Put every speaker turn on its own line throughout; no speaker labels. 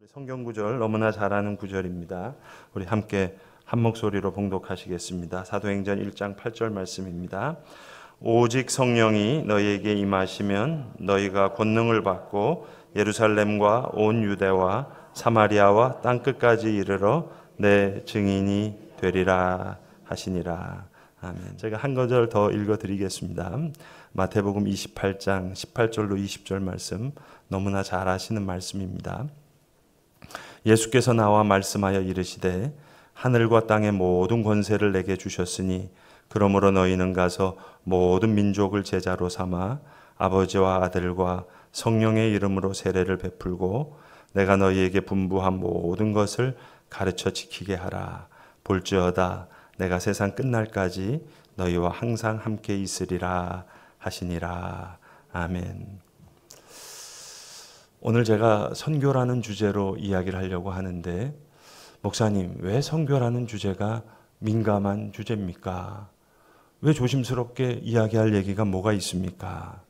성경 구절 너무나 잘 아는 구절입니다. 우리 함께 한 목소리로 봉독하시겠습니다. 사도행전 1장 8절 말씀입니다. 오직 성령이 너희에게 임하시면 너희가 권능을 받고 예루살렘과 온 유대와 사마리아와 땅끝까지 이르러 내 증인이 되리라 하시니라. 아멘. 제가 한 구절 더 읽어드리겠습니다. 마태복음 28장 18절로 20절 말씀 너무나 잘 아시는 말씀입니다. 예수께서 나와 말씀하여 이르시되 하늘과 땅의 모든 권세를 내게 주셨으니 그러므로 너희는 가서 모든 민족을 제자로 삼아 아버지와 아들과 성령의 이름으로 세례를 베풀고 내가 너희에게 분부한 모든 것을 가르쳐 지키게 하라. 볼지어다 내가 세상 끝날까지 너희와 항상 함께 있으리라 하시니라. 아멘. 오늘 제가 선교라는 주제로 이야기를 하려고 하는데, 목사님, 왜 선교라는 주제가 민감한 주제입니까? 왜 조심스럽게 이야기할 얘기가 뭐가 있습니까?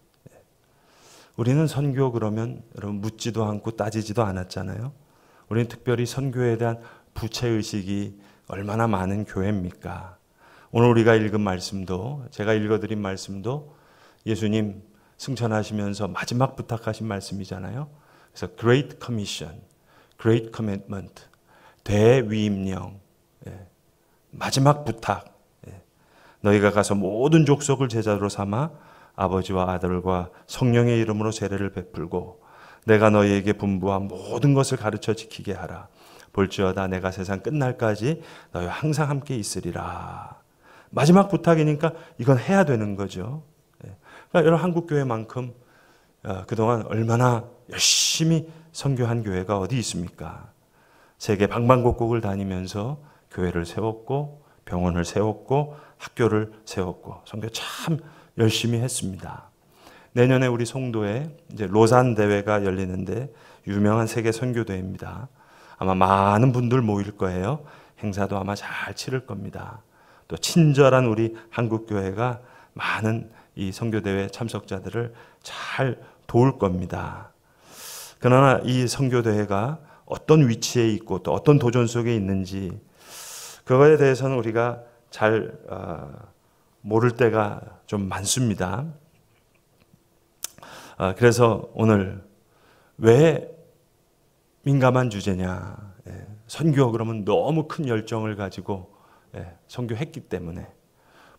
우리는 선교 그러면 여러분 묻지도 않고 따지지도 않았잖아요. 우리는 특별히 선교에 대한 부채의식이 얼마나 많은 교회입니까? 오늘 우리가 읽은 말씀도, 제가 읽어드린 말씀도 예수님 승천하시면서 마지막 부탁하신 말씀이잖아요. 그래서 Great Commission, Great Commandment, 대위임령, 마지막 부탁. 너희가 가서 모든 족속을 제자로 삼아 아버지와 아들과 성령의 이름으로 세례를 베풀고 내가 너희에게 분부한 모든 것을 가르쳐 지키게 하라. 볼지어다 내가 세상 끝날까지 너희와 항상 함께 있으리라. 마지막 부탁이니까 이건 해야 되는 거죠. 그러니까 여러분 한국교회만큼 그동안 얼마나 열심히 선교한 교회가 어디 있습니까? 세계 방방곡곡을 다니면서 교회를 세웠고 병원을 세웠고 학교를 세웠고 선교 참 열심히 했습니다. 내년에 우리 송도에 이제 로산 대회가 열리는데 유명한 세계 선교 대회입니다. 아마 많은 분들 모일 거예요. 행사도 아마 잘 치를 겁니다. 또 친절한 우리 한국 교회가 많은 이 선교 대회 참석자들을 잘 도울 겁니다. 그러나 이 선교 대회가 어떤 위치에 있고 또 어떤 도전 속에 있는지 그거에 대해서는 우리가 잘 모를 때가 좀 많습니다. 그래서 오늘 왜 민감한 주제냐? 선교 그러면 너무 큰 열정을 가지고 선교했기 때문에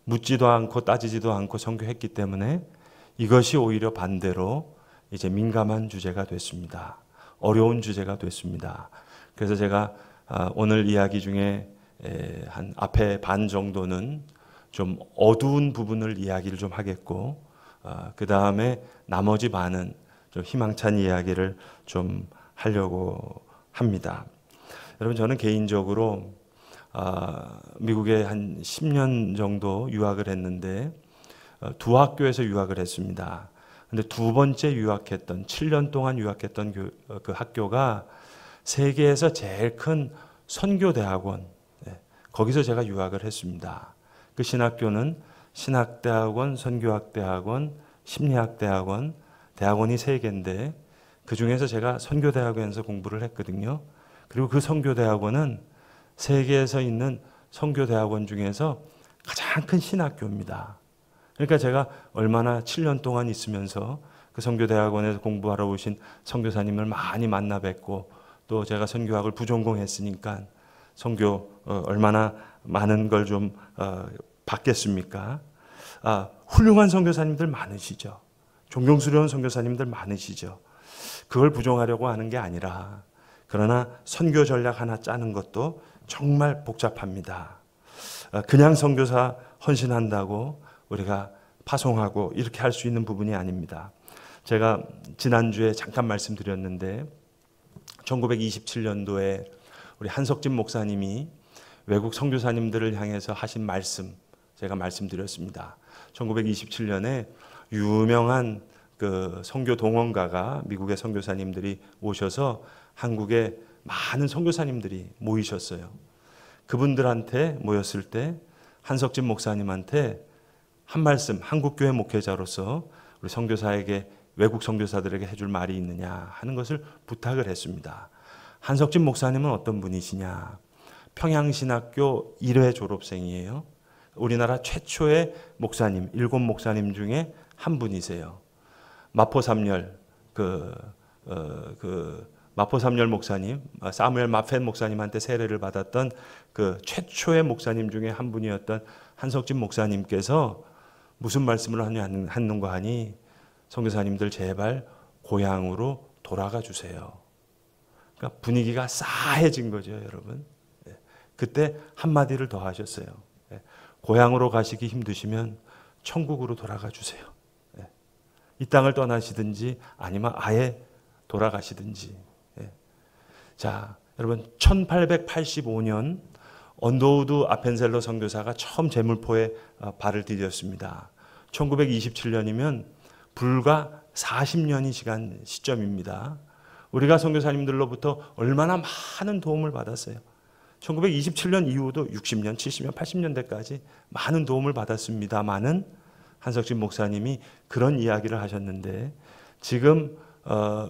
묻지도 않고 따지지도 않고 선교했기 때문에 이것이 오히려 반대로 이제 민감한 주제가 됐습니다. 어려운 주제가 됐습니다. 그래서 제가 오늘 이야기 중에 한 앞에 반 정도는 좀 어두운 부분을 이야기를 좀 하겠고 그 다음에 나머지 반은 좀 희망찬 이야기를 좀 하려고 합니다. 여러분 저는 개인적으로 미국에 한 10년 정도 유학을 했는데 두 학교에서 유학을 했습니다. 근데 두 번째 유학했던 7년 동안 유학했던 그 학교가 세계에서 제일 큰 선교대학원, 거기서 제가 유학을 했습니다. 그 신학교는 신학대학원, 선교학대학원, 심리학대학원, 대학원이 3개인데 그 중에서 제가 선교대학원에서 공부를 했거든요. 그리고 그 선교대학원은 세계에서 있는 선교대학원 중에서 가장 큰 신학교입니다. 그러니까 제가 얼마나 7년 동안 있으면서 그 선교대학원에서 공부하러 오신 선교사님을 많이 만나 뵙고 또 제가 선교학을 부전공했으니까 선교 얼마나 많은 걸 좀 받겠습니까? 훌륭한 선교사님들 많으시죠. 존경스러운 선교사님들 많으시죠. 그걸 부정하려고 하는 게 아니라 그러나 선교 전략 하나 짜는 것도 정말 복잡합니다. 그냥 선교사 헌신한다고 우리가 파송하고 이렇게 할 수 있는 부분이 아닙니다. 제가 지난주에 잠깐 말씀드렸는데 1927년도에 우리 한석진 목사님이 외국 선교사님들을 향해서 하신 말씀 제가 말씀드렸습니다. 1927년에 유명한 그 선교 동원가가 미국의 선교사님들이 오셔서 한국에 많은 선교사님들이 모이셨어요. 그분들한테 모였을 때 한석진 목사님한테 한 말씀, 한국교회 목회자로서 우리 선교사에게 외국 선교사들에게 해줄 말이 있느냐 하는 것을 부탁을 했습니다. 한석진 목사님은 어떤 분이시냐? 평양신학교 1회 졸업생이에요. 우리나라 최초의 목사님, 7 목사님 중에 한 분이세요. 마포삼열 마포삼열 목사님, 사무엘 마펜 목사님한테 세례를 받았던 그 최초의 목사님 중에 한 분이었던 한석진 목사님께서 무슨 말씀을 하는가 하니, 선교사님들 제발 고향으로 돌아가 주세요. 그러니까 분위기가 싸해진 거죠, 여러분. 그때 한마디를 더 하셨어요. 고향으로 가시기 힘드시면 천국으로 돌아가 주세요. 이 땅을 떠나시든지 아니면 아예 돌아가시든지. 자, 여러분 1885년 언더우드 아펜셀러 선교사가 처음 제물포에 발을 디뎠습니다. 1927년이면 불과 40년이 지난 시점입니다. 우리가 선교사님들로부터 얼마나 많은 도움을 받았어요. 1927년 이후도 60년, 70년, 80년대까지 많은 도움을 받았습니다마는 한석진 목사님이 그런 이야기를 하셨는데, 지금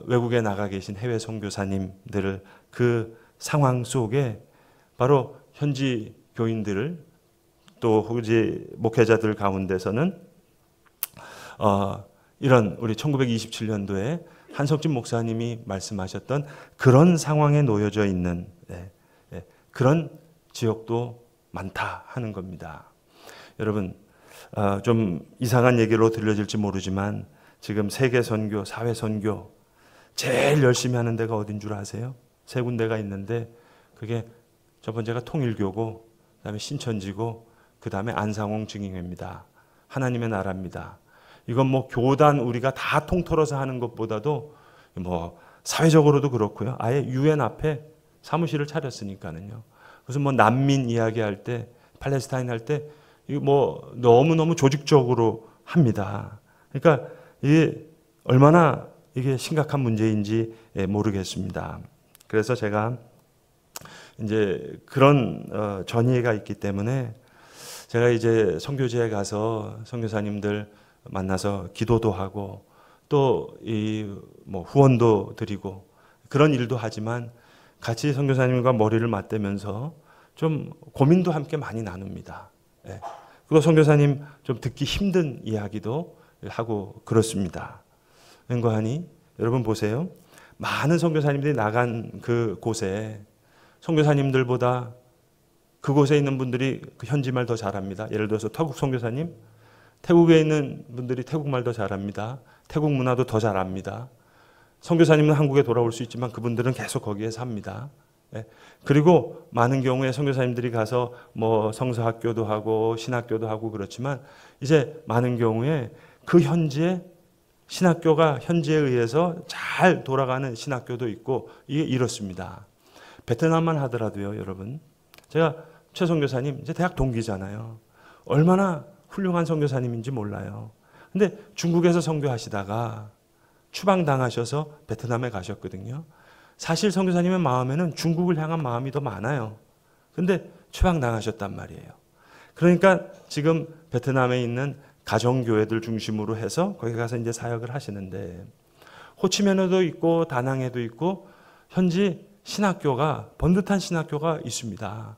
외국에 나가 계신 해외 선교사님들을 그 상황 속에 바로 현지 교인들을 또 후지 목회자들 가운데서는 이런 우리 1927년도에 한석진 목사님이 말씀하셨던 그런 상황에 놓여져 있는 그런 지역도 많다 하는 겁니다. 여러분, 좀 이상한 얘기로 들려질지 모르지만 지금 세계 선교, 사회 선교 제일 열심히 하는 데가 어딘 줄 아세요? 3군데가 있는데 그게 첫 번째가 통일교고, 그다음에 신천지고, 그다음에 안상홍 증인회입니다. 하나님의 나라입니다. 이건 뭐 교단 우리가 다 통틀어서 하는 것보다도 뭐 사회적으로도 그렇고요. 아예 유엔 앞에 사무실을 차렸으니까는요. 무슨 뭐 난민 이야기할 때, 팔레스타인 할 때 이거 뭐 너무너무 조직적으로 합니다. 그러니까 이게 얼마나 이게 심각한 문제인지 모르겠습니다. 그래서 제가 이제 그런 전이해가 있기 때문에 제가 이제 선교지에 가서 선교사님들 만나서 기도도 하고 또 이 뭐 후원도 드리고 그런 일도 하지만 같이 선교사님과 머리를 맞대면서 좀 고민도 함께 많이 나눕니다. 그리고 선교사님 좀 듣기 힘든 이야기도 하고 그렇습니다. 왠고하니 여러분 보세요. 많은 선교사님들이 나간 그 곳에 선교사님들보다 그곳에 있는 분들이 그 현지말 더 잘합니다. 예를 들어서 태국 선교사님, 태국에 있는 분들이 태국말 더 잘합니다. 태국 문화도 더 잘합니다. 선교사님은 한국에 돌아올 수 있지만 그분들은 계속 거기에 삽니다. 그리고 많은 경우에 선교사님들이 가서 뭐 성서학교도 하고 신학교도 하고 그렇지만 이제 많은 경우에 그 현지에 신학교가 현지에 의해서 잘 돌아가는 신학교도 있고 이게 이렇습니다. 베트남만 하더라도요, 여러분. 제가 최 선교사님 이제 대학 동기잖아요. 얼마나 훌륭한 선교사님인지 몰라요. 근데 중국에서 선교하시다가 추방당하셔서 베트남에 가셨거든요. 사실 선교사님의 마음에는 중국을 향한 마음이 더 많아요. 근데 추방당하셨단 말이에요. 그러니까 지금 베트남에 있는 가정교회들 중심으로 해서 거기 가서 이제 사역을 하시는데, 호치민에도 있고 다낭에도 있고 현지 신학교가, 번듯한 신학교가 있습니다.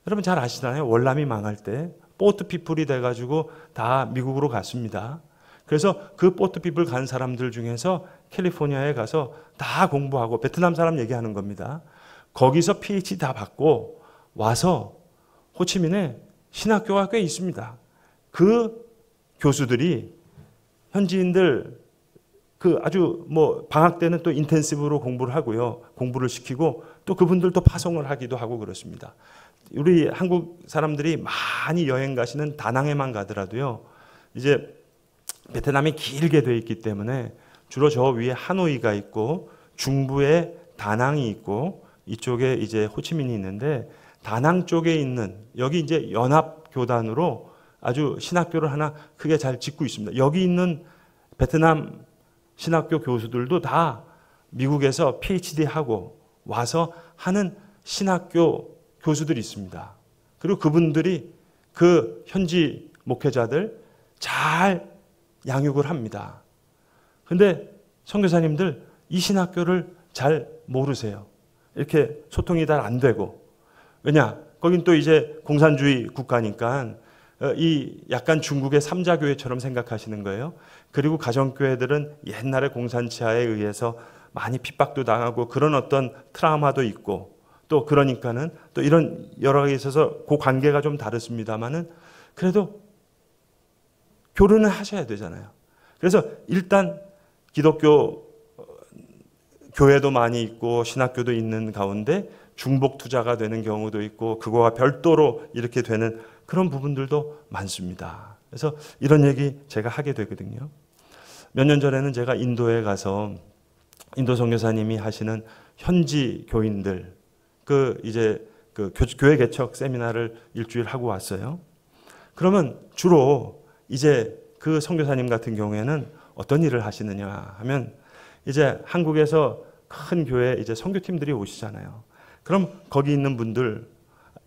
여러분 잘 아시잖아요. 월남이 망할 때 보트 피플이 돼가지고 다 미국으로 갔습니다. 그래서 그 보트 피플 간 사람들 중에서 캘리포니아에 가서 다 공부하고, 베트남 사람 얘기하는 겁니다. 거기서 PhD 다 받고 와서 호치민에 신학교가 꽤 있습니다. 그 교수들이 현지인들 그 아주 뭐 방학 때는 또 인텐시브로 공부를 하고요. 공부를 시키고 또 그분들도 파송을 하기도 하고 그렇습니다. 우리 한국 사람들이 많이 여행 가시는 다낭에만 가더라도요. 이제 베트남이 길게 돼 있기 때문에 주로 저 위에 하노이가 있고 중부에 다낭이 있고 이쪽에 이제 호치민이 있는데, 다낭 쪽에 있는 여기 이제 연합교단으로 아주 신학교를 하나 크게 잘 짓고 있습니다. 여기 있는 베트남 신학교 교수들도 다 미국에서 PhD 하고 와서 하는 신학교 교수들이 있습니다. 그리고 그분들이 그 현지 목회자들 잘 양육을 합니다. 근데 선교사님들 이 신학교를 잘 모르세요. 이렇게 소통이 잘 안 되고. 왜냐? 거긴 또 이제 공산주의 국가니까 이 약간 중국의 삼자교회처럼 생각하시는 거예요. 그리고 가정교회들은 옛날에 공산치하에 의해서 많이 핍박도 당하고 그런 어떤 트라우마도 있고 또 그러니까는 또 이런 여러 가지 있어서 그 관계가 좀 다르습니다만은 그래도 교류는 하셔야 되잖아요. 그래서 일단 기독교 교회도 많이 있고 신학교도 있는 가운데 중복 투자가 되는 경우도 있고 그거와 별도로 이렇게 되는 그런 부분들도 많습니다. 그래서 이런 얘기 제가 하게 되거든요. 몇 년 전에는 제가 인도에 가서 인도 선교사님이 하시는 현지 교인들 이제 교회 개척 세미나를 일주일 하고 왔어요. 그러면 주로 이제 그 선교사님 같은 경우에는 어떤 일을 하시느냐 하면 이제 한국에서 큰 교회 이제 선교팀들이 오시잖아요. 그럼 거기 있는 분들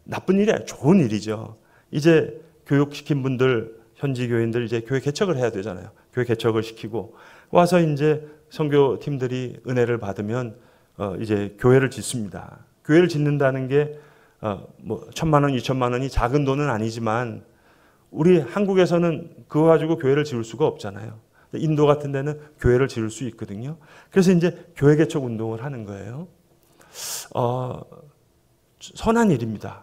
나쁜 일이 아니라 좋은 일이죠. 이제 교육시킨 분들 현지 교인들 이제 교회 개척을 해야 되잖아요. 교회 개척을 시키고 와서 이제 선교팀들이 은혜를 받으면 이제 교회를 짓습니다. 교회를 짓는다는 게 뭐 1,000만 원, 2,000만 원이 작은 돈은 아니지만 우리 한국에서는 그거 가지고 교회를 지을 수가 없잖아요. 인도 같은 데는 교회를 지을 수 있거든요. 그래서 이제 교회 개척 운동을 하는 거예요. 선한 일입니다.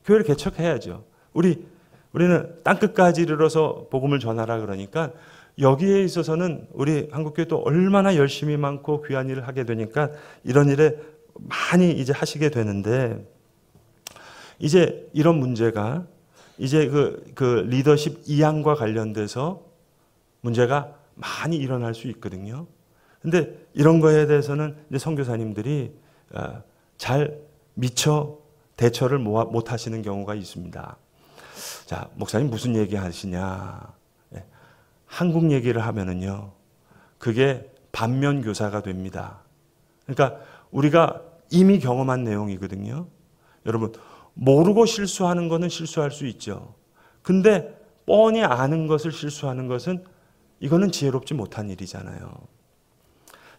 교회를 개척해야죠. 우리는 땅끝까지 이르러서 복음을 전하라 그러니까 여기에 있어서는 우리 한국교회도 얼마나 열심히 많고 귀한 일을 하게 되니까 이런 일에 많이 이제 하시게 되는데 이제 이런 문제가 이제 그 리더십 이양과 관련돼서 문제가 많이 일어날 수 있거든요. 근데 이런 거에 대해서는 이제 선교사님들이 잘 미처 대처를 못 하시는 경우가 있습니다. 자, 목사님 무슨 얘기 하시냐? 한국 얘기를 하면은요, 그게 반면 교사가 됩니다. 그러니까 우리가 이미 경험한 내용이거든요. 여러분, 모르고 실수하는 거는 실수할 수 있죠. 근데 뻔히 아는 것을 실수하는 것은 이거는 지혜롭지 못한 일이잖아요.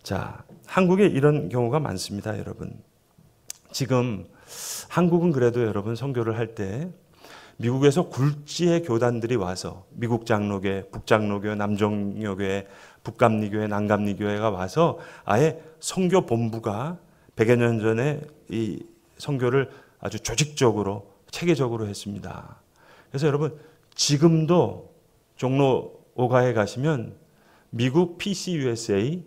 자, 한국에 이런 경우가 많습니다, 여러분. 지금 한국은 그래도 여러분 선교를 할 때 미국에서 굴지의 교단들이 와서 미국 장로교회, 북장로교회, 남정여교회, 북감리교회, 남감리교회가 와서 아예 선교 본부가 100여 년 전에 이 선교를 아주 조직적으로 체계적으로 했습니다. 그래서 여러분 지금도 종로 5가에 가시면 미국 PCUSA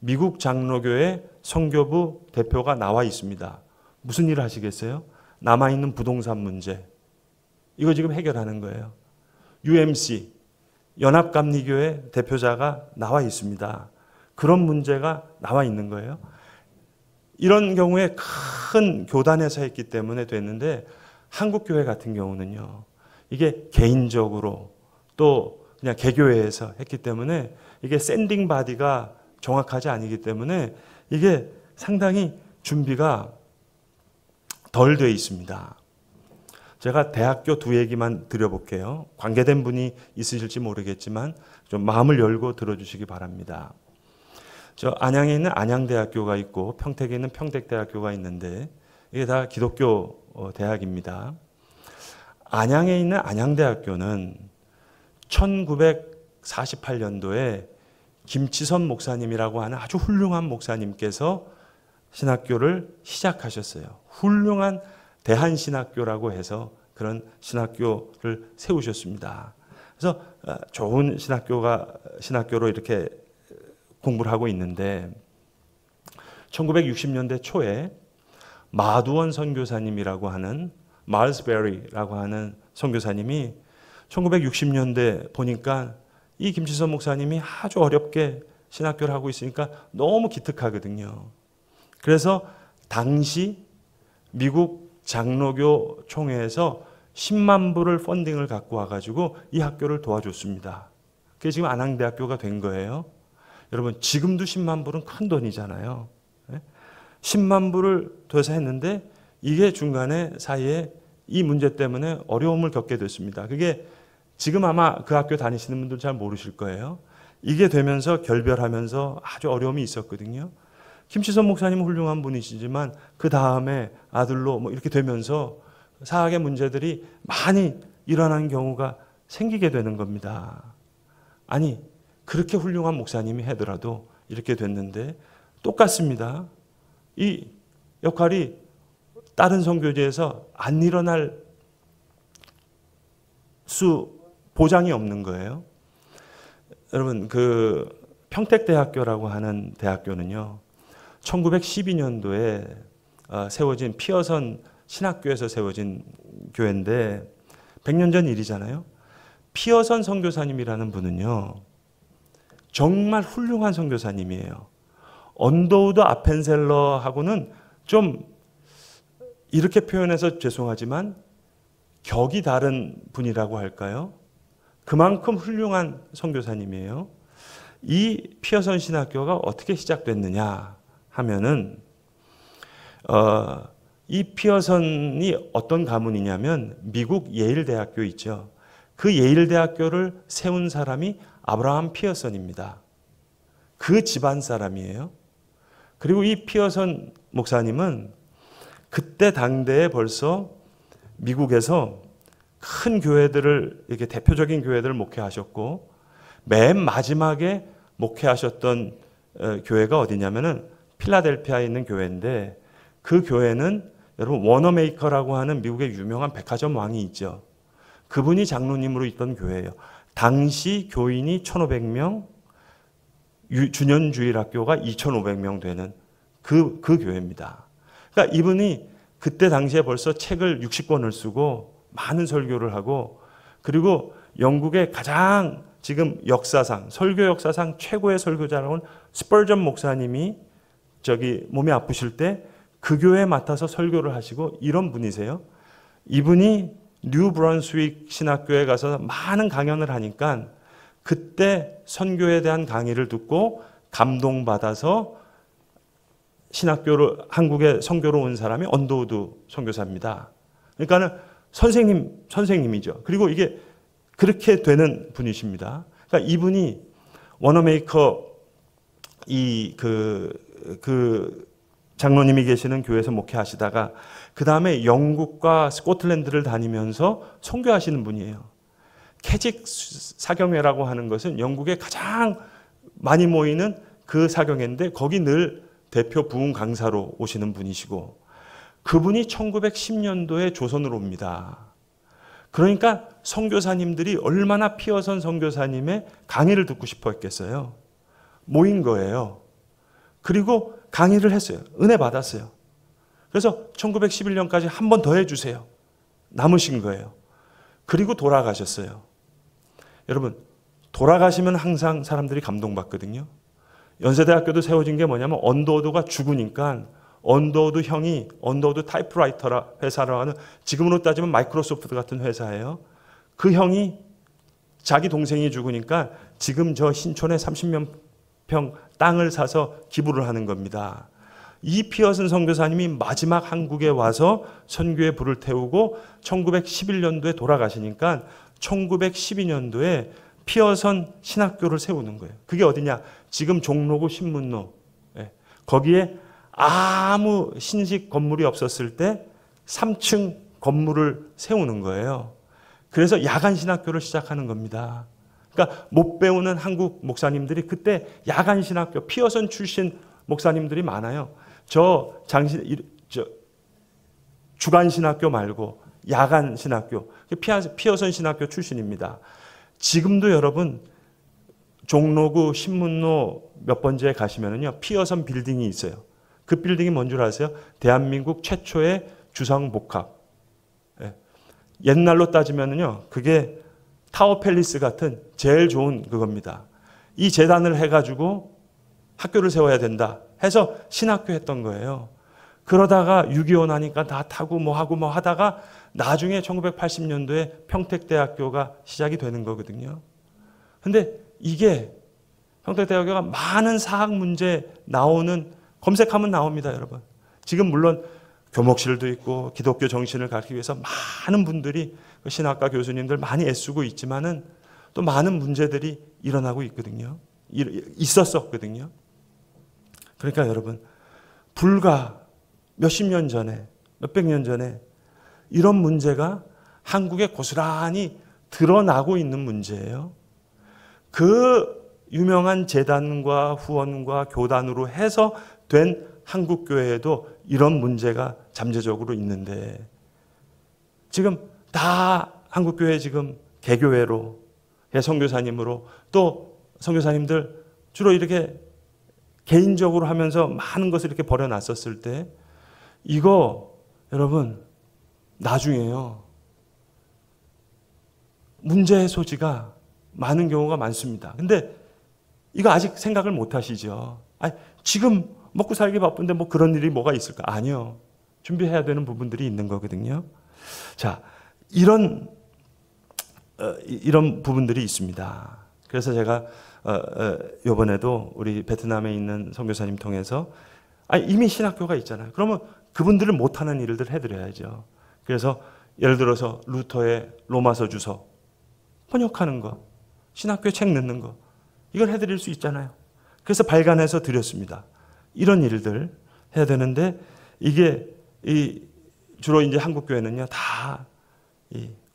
미국 장로교회 선교부 대표가 나와 있습니다. 무슨 일을 하시겠어요? 남아있는 부동산 문제 이거 지금 해결하는 거예요. UMC 연합감리교회 대표자가 나와 있습니다. 그런 문제가 나와 있는 거예요. 이런 경우에 큰 교단에서 했기 때문에 됐는데 한국교회 같은 경우는요. 이게 개인적으로 또 그냥 개교회에서 했기 때문에 이게 샌딩 바디가 정확하지 아니기 때문에 이게 상당히 준비가 덜 돼 있습니다. 제가 대학교 두 얘기만 드려볼게요. 관계된 분이 있으실지 모르겠지만 좀 마음을 열고 들어주시기 바랍니다. 저 안양에 있는 안양대학교가 있고 평택에 있는 평택대학교가 있는데 이게 다 기독교 대학입니다. 안양에 있는 안양대학교는 1948년도에 김치선 목사님이라고 하는 아주 훌륭한 목사님께서 신학교를 시작하셨어요. 훌륭한 대한신학교라고 해서 그런 신학교를 세우셨습니다. 그래서 좋은 신학교로 이렇게 공부를 하고 있는데 1960년대 초에 마두원 선교사님이라고 하는 말스베리라고 하는 선교사님이 1960년대 보니까 이 김치선 목사님이 아주 어렵게 신학교를 하고 있으니까 너무 기특하거든요. 그래서 당시 미국 장로교 총회에서 10만 불을 펀딩을 갖고 와가지고 이 학교를 도와줬습니다. 그게 지금 안양대학교가 된 거예요. 여러분 지금도 10만 불은 큰 돈이잖아요. 10만 불을 둬서 했는데 이게 중간에 사이에 이 문제 때문에 어려움을 겪게 됐습니다. 그게 지금 아마 그 학교 다니시는 분들 잘 모르실 거예요. 이게 되면서 결별하면서 아주 어려움이 있었거든요. 김치선 목사님은 훌륭한 분이시지만 그 다음에 아들로 뭐 이렇게 되면서 사학의 문제들이 많이 일어나는 경우가 생기게 되는 겁니다. 아니, 그렇게 훌륭한 목사님이 하더라도 이렇게 됐는데 똑같습니다. 이 역할이 다른 선교지에서 안 일어날 보장이 없는 거예요. 여러분, 그 평택대학교라고 하는 대학교는요, 1912년도에 세워진 피어선 신학교에서 세워진 교회인데 100년 전 일이잖아요. 피어선 선교사님이라는 분은요, 정말 훌륭한 선교사님이에요. 언더우드 아펜셀러하고는 좀 이렇게 표현해서 죄송하지만 격이 다른 분이라고 할까요? 그만큼 훌륭한 선교사님이에요. 이 피어선 신학교가 어떻게 시작됐느냐 하면은 이 피어선이 어떤 가문이냐면 미국 예일 대학교 있죠. 그 예일 대학교를 세운 사람이 아브라함 피어선입니다. 그 집안 사람이에요. 그리고 이 피어선 목사님은 그때 당대에 벌써 미국에서 큰 교회들을, 이렇게 대표적인 교회들을 목회하셨고, 맨 마지막에 목회하셨던 교회가 어디냐면은 필라델피아에 있는 교회인데, 그 교회는 여러분 워너메이커라고 하는 미국의 유명한 백화점 왕이 있죠. 그분이 장로님으로 있던 교회예요. 당시 교인이 1,500명, 준현주일학교가 2,500명 되는 그 교회입니다. 그러니까 이분이 그때 당시에 벌써 책을 60권을 쓰고 많은 설교를 하고, 그리고 영국의 가장 지금 역사상, 설교 역사상 최고의 설교자라고 하는 스펄전 목사님이 몸이 아프실 때 그 교회에 맡아서 설교를 하시고 이런 분이세요. 이분이 뉴 브런스윅 신학교에 가서 많은 강연을 하니까 그때 선교에 대한 강의를 듣고 감동받아서 신학교를, 한국에 선교로 온 사람이 언더우드 선교사입니다. 그러니까는 선생님이죠. 그리고 이게 그렇게 되는 분이십니다. 그러니까 이분이 워너메이커 장로님이 계시는 교회에서 목회하시다가 그 다음에 영국과 스코틀랜드를 다니면서 선교하시는 분이에요. 캐직 사경회라고 하는 것은 영국에 가장 많이 모이는 그 사경회인데 거기 늘 대표 부흥 강사로 오시는 분이시고, 그분이 1910년도에 조선으로 옵니다. 그러니까 선교사님들이 얼마나 피어선 선교사님의 강의를 듣고 싶어 했겠어요. 모인 거예요. 그리고 강의를 했어요. 은혜 받았어요. 그래서 1911년까지 한 번 더 해주세요. 남으신 거예요. 그리고 돌아가셨어요. 여러분, 돌아가시면 항상 사람들이 감동받거든요. 연세대학교도 세워진 게 뭐냐면 언더우드가 죽으니까 언더우드 형이 언더우드 타이프라이터 회사라고 하는, 지금으로 따지면 마이크로소프트 같은 회사예요. 그 형이 자기 동생이 죽으니까 지금 저 신촌에 30몇 평 땅을 사서 기부를 하는 겁니다. 이 피어슨 선교사님이 마지막 한국에 와서 선교의 불을 태우고 1911년도에 돌아가시니까 1912년도에 피어선 신학교를 세우는 거예요. 그게 어디냐? 지금 종로구 신문로. 거기에 아무 신식 건물이 없었을 때 3층 건물을 세우는 거예요. 그래서 야간 신학교를 시작하는 겁니다. 그러니까 못 배우는 한국 목사님들이 그때 야간 신학교, 피어선 출신 목사님들이 많아요. 주간 신학교 말고 야간 신학교, 피어선 신학교 출신입니다. 지금도 여러분 종로구 신문로 몇 번지에 가시면은요, 피어선 빌딩이 있어요. 그 빌딩이 뭔 줄 아세요? 대한민국 최초의 주상복합. 옛날로 따지면은요, 그게 타워 팰리스 같은 제일 좋은 그겁니다. 이 재단을 해가지고 학교를 세워야 된다 해서 신학교 했던 거예요. 그러다가 6.25 나니까 다 타고 뭐 하고 뭐 하다가 나중에 1980년도에 평택대학교가 시작이 되는 거거든요. 근데 이게 평택대학교가 많은 사학 문제 나오는, 검색하면 나옵니다, 여러분. 지금 물론 교목실도 있고 기독교 정신을 가르치기 위해서 많은 분들이, 신학과 교수님들 많이 애쓰고 있지만은 또 많은 문제들이 일어나고 있거든요. 있었었거든요. 그러니까 여러분, 불과 몇십 년 전에, 몇백 년 전에 이런 문제가 한국에 고스란히 드러나고 있는 문제예요. 그 유명한 재단과 후원과 교단으로 해서 된 한국교회에도 이런 문제가 잠재적으로 있는데, 지금 다 한국교회 지금 개교회로, 선교사님으로, 또 선교사님들 주로 이렇게 개인적으로 하면서 많은 것을 이렇게 버려놨었을 때, 이거 여러분 나중에요 문제의 소지가 많은 경우가 많습니다. 근데 이거 아직 생각을 못 하시죠. 아니, 지금 먹고 살기 바쁜데 뭐 그런 일이 뭐가 있을까? 아니요. 준비해야 되는 부분들이 있는 거거든요. 자, 이런 부분들이 있습니다. 그래서 제가 이번에도 우리 베트남에 있는 선교사님 통해서 이미 신학교가 있잖아요. 그러면 그분들을 못하는 일들 해드려야죠. 그래서 예를 들어서 루터의 로마서 주서 번역하는 거, 신학교에 책 넣는 거, 이걸 해드릴 수 있잖아요. 그래서 발간해서 드렸습니다. 이런 일들 해야 되는데, 이게 주로 이제 한국교회는요 다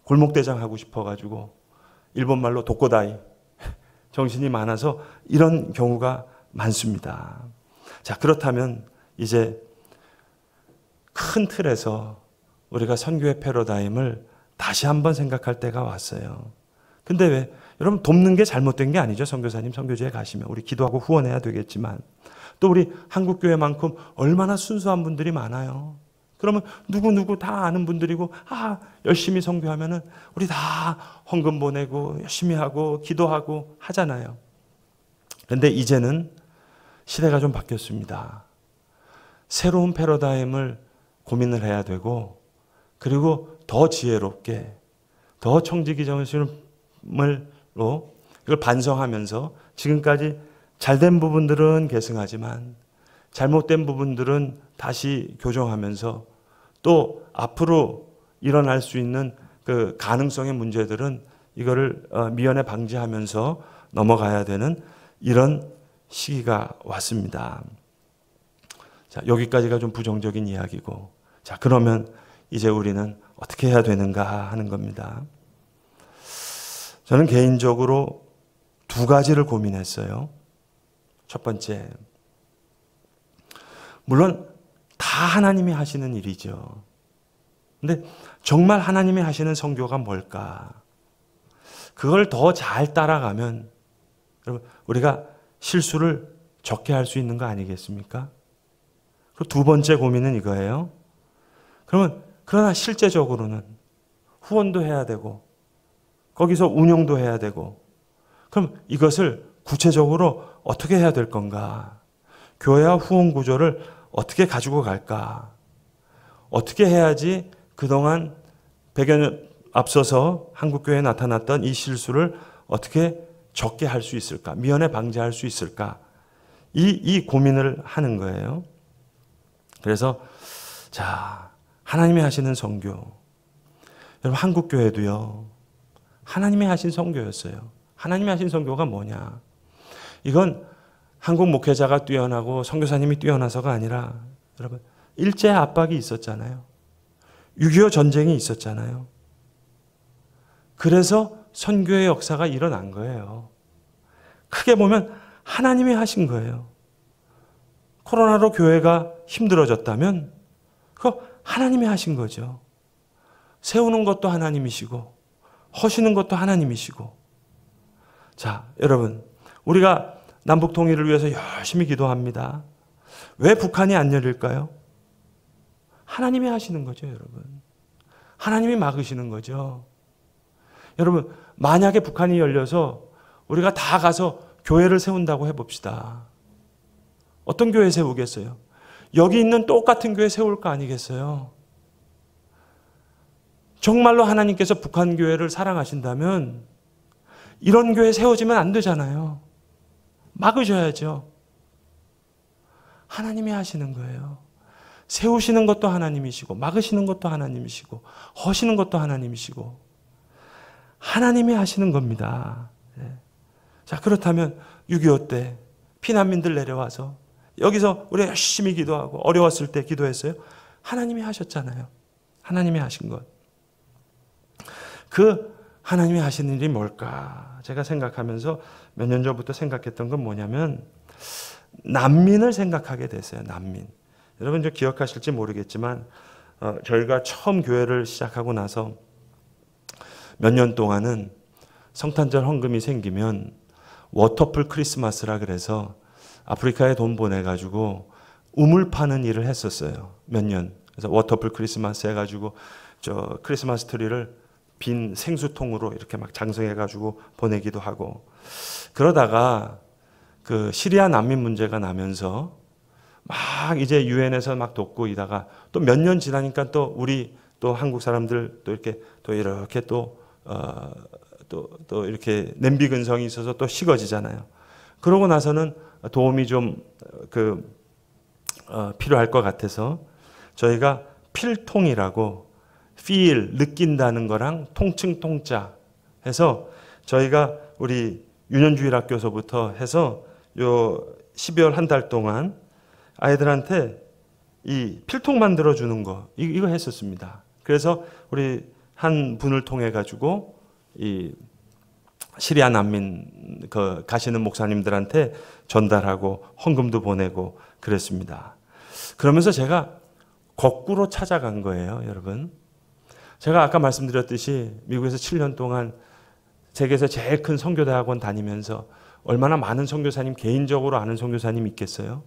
골목대장 하고 싶어가지고 일본 말로 도코다이 정신이 많아서 이런 경우가 많습니다. 자, 그렇다면 이제 큰 틀에서 우리가 선교의 패러다임을 다시 한번 생각할 때가 왔어요. 근데 왜? 여러분, 돕는 게 잘못된 게 아니죠. 선교사님 선교지에 가시면 우리 기도하고 후원해야 되겠지만, 또 우리 한국교회만큼 얼마나 순수한 분들이 많아요. 그러면 누구 다 아는 분들이고, 열심히 선교하면은 우리 다 헌금 보내고 열심히 하고 기도하고 하잖아요. 그런데 이제는 시대가 좀 바뀌었습니다. 새로운 패러다임을 고민을 해야 되고, 그리고 더 지혜롭게, 더 청지기 정신으로 이걸 반성하면서, 지금까지 잘된 부분들은 계승하지만 잘못된 부분들은 다시 교정하면서, 또 앞으로 일어날 수 있는 그 가능성의 문제들은 이거를 미연에 방지하면서 넘어가야 되는 이런 시기가 왔습니다. 자, 여기까지가 좀 부정적인 이야기고, 자, 그러면 이제 우리는 어떻게 해야 되는가 하는 겁니다. 저는 개인적으로 두 가지를 고민했어요. 첫 번째, 물론 다 하나님이 하시는 일이죠. 근데 정말 하나님이 하시는 선교가 뭘까? 그걸 더 잘 따라가면 여러분, 우리가 실수를 적게 할 수 있는 거 아니겠습니까? 그리고 두 번째 고민은 이거예요. 그러나 실제적으로는 후원도 해야 되고 거기서 운영도 해야 되고, 그럼 이것을 구체적으로 어떻게 해야 될 건가? 교회와 후원 구조를 어떻게 가지고 갈까? 어떻게 해야지 그동안 100여 년 앞서서 한국교회에 나타났던 이 실수를 어떻게 적게 할 수 있을까? 미연에 방지할 수 있을까? 이 고민을 하는 거예요. 그래서 자, 하나님이 하시는 선교. 여러분, 한국교회도요, 하나님이 하신 선교였어요. 하나님이 하신 선교가 뭐냐? 이건 한국 목회자가 뛰어나고 선교사님이 뛰어나서가 아니라, 여러분, 일제 압박이 있었잖아요. 6.25 전쟁이 있었잖아요. 그래서 선교의 역사가 일어난 거예요. 크게 보면 하나님이 하신 거예요. 코로나로 교회가 힘들어졌다면 그거 하나님이 하신 거죠. 세우는 것도 하나님이시고 허시는 것도 하나님이시고. 자, 여러분, 우리가 남북 통일을 위해서 열심히 기도합니다. 왜 북한이 안 열릴까요? 하나님이 하시는 거죠, 여러분. 하나님이 막으시는 거죠. 여러분, 만약에 북한이 열려서 우리가 다 가서 교회를 세운다고 해봅시다. 어떤 교회 세우겠어요? 여기 있는 똑같은 교회 세울 거 아니겠어요? 정말로 하나님께서 북한 교회를 사랑하신다면 이런 교회 세워지면 안 되잖아요. 막으셔야죠. 하나님이 하시는 거예요. 세우시는 것도 하나님이시고 막으시는 것도 하나님이시고 허시는 것도 하나님이시고 하나님이 하시는 겁니다. 자, 그렇다면 6.25 때 피난민들 내려와서 여기서 우리 열심히 기도하고 어려웠을 때 기도했어요? 하나님이 하셨잖아요. 하나님이 하신 것. 그 하나님이 하신 일이 뭘까? 제가 생각하면서 몇 년 전부터 생각했던 건 뭐냐면 난민을 생각하게 됐어요. 난민. 여러분 좀 기억하실지 모르겠지만 저희가 처음 교회를 시작하고 나서 몇 년 동안은 성탄절 헌금이 생기면 워터풀 크리스마스라 그래서 아프리카에 돈 보내가지고 우물 파는 일을 했었어요. 몇 년. 그래서 워터풀 크리스마스 해가지고 저 크리스마스 트리를 빈 생수통으로 이렇게 막 장성해가지고 보내기도 하고, 그러다가 그 시리아 난민 문제가 나면서 막 이제 유엔에서 막 돕고 이다가 또 몇 년 지나니까 또 우리 또 한국 사람들 또 이렇게 또 이렇게 냄비 근성이 있어서 또 식어지잖아요. 그러고 나서는 도움이 좀 필요할 것 같아서 저희가 필통이라고 feel, 느낀다는 거랑 통칭 통자 해서 저희가 우리 유년주일학교서부터 해서 요 12월 한 달 동안 아이들한테 이 필통 만들어주는 거 이거 했었습니다. 그래서 우리 한 분을 통해 가지고 이 시리아 난민 가시는 목사님들한테 전달하고 헌금도 보내고 그랬습니다. 그러면서 제가 거꾸로 찾아간 거예요, 여러분. 제가 아까 말씀드렸듯이 미국에서 7년 동안 세계에서 제일 큰 선교대학원 다니면서 얼마나 많은 선교사님, 개인적으로 아는 선교사님 있겠어요?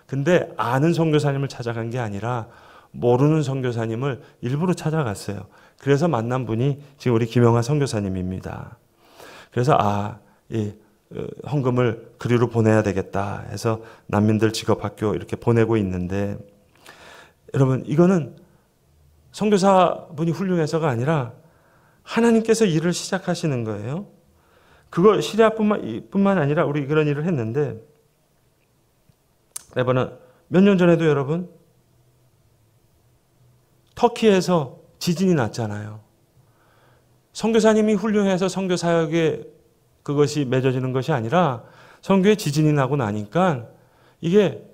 근데 아는 선교사님을 찾아간 게 아니라 모르는 선교사님을 일부러 찾아갔어요. 그래서 만난 분이 지금 우리 김영하 선교사님입니다. 그래서 이 헌금을 그리로 보내야 되겠다 해서 난민들 직업학교 이렇게 보내고 있는데, 여러분 이거는 선교사분이 훌륭해서가 아니라 하나님께서 일을 시작하시는 거예요. 그거 시리아뿐만 아니라 우리 그런 일을 했는데, 이번에 몇 년 전에도 여러분 터키에서 지진이 났잖아요. 선교사님이 훌륭해서 선교 사역에 그것이 맺어지는 것이 아니라 선교에 지진이 나고 나니까 이게